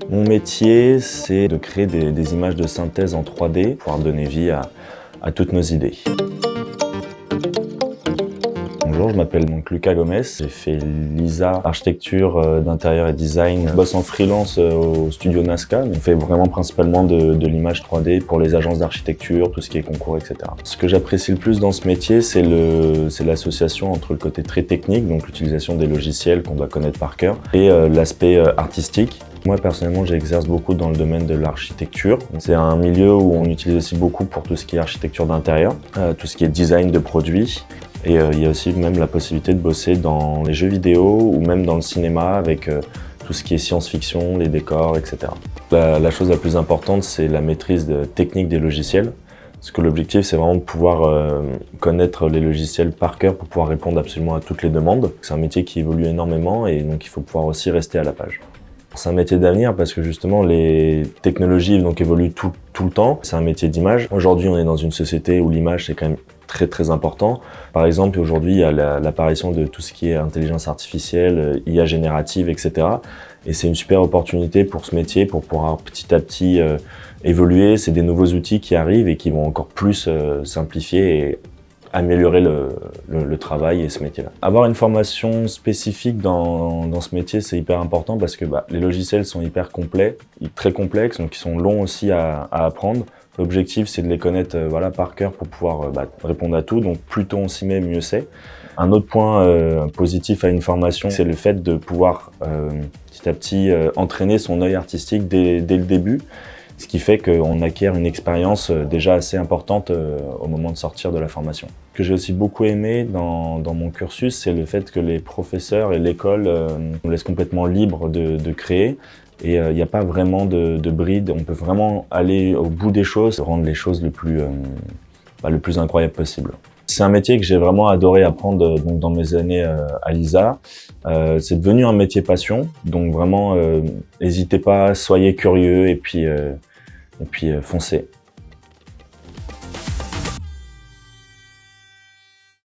Mon métier, c'est de créer des images de synthèse en 3D pour pouvoir donner vie à toutes nos idées. Bonjour, je m'appelle donc Lucas Gomez, j'ai fait l'ISA architecture d'intérieur et design. Je bosse en freelance au studio Nazca, on fait vraiment principalement de l'image 3D pour les agences d'architecture, tout ce qui est concours, etc. Ce que j'apprécie le plus dans ce métier, c'est l'association entre le côté très technique, donc l'utilisation des logiciels qu'on doit connaître par cœur, et l'aspect artistique. Moi personnellement, j'exerce beaucoup dans le domaine de l'architecture. C'est un milieu où on utilise aussi beaucoup pour tout ce qui est architecture d'intérieur, tout ce qui est design de produits. Et il y a aussi même la possibilité de bosser dans les jeux vidéo ou même dans le cinéma avec tout ce qui est science-fiction, les décors, etc. La chose la plus importante, c'est la maîtrise technique des logiciels. Parce que l'objectif, c'est vraiment de pouvoir connaître les logiciels par cœur pour pouvoir répondre absolument à toutes les demandes. C'est un métier qui évolue énormément et donc il faut pouvoir aussi rester à la page. C'est un métier d'avenir parce que justement les technologies donc évoluent tout le temps. C'est un métier d'image. Aujourd'hui, on est dans une société où l'image c'est quand même très important. Par exemple, aujourd'hui, il y a l'apparition de tout ce qui est intelligence artificielle, IA générative, etc. Et c'est une super opportunité pour ce métier, pour pouvoir petit à petit évoluer. C'est des nouveaux outils qui arrivent et qui vont encore plus simplifier et améliorer le travail et ce métier-là. Avoir une formation spécifique dans ce métier, c'est hyper important parce que les logiciels sont hyper complets, très complexes, donc ils sont longs aussi à apprendre. L'objectif, c'est de les connaître par cœur pour pouvoir répondre à tout, donc plus tôt on s'y met, mieux c'est. Un autre point positif à une formation, c'est le fait de pouvoir petit à petit entraîner son œil artistique dès le début, ce qui fait qu'on acquiert une expérience déjà assez importante au moment de sortir de la formation. Ce que j'ai aussi beaucoup aimé dans mon cursus, c'est le fait que les professeurs et l'école nous laissent complètement libres de créer. Et il n'y a pas vraiment de bride, on peut vraiment aller au bout des choses, rendre les choses le plus incroyable possible. C'est un métier que j'ai vraiment adoré apprendre donc, dans mes années à l'ISA. C'est devenu un métier passion, donc vraiment n'hésitez pas, soyez curieux et puis foncez.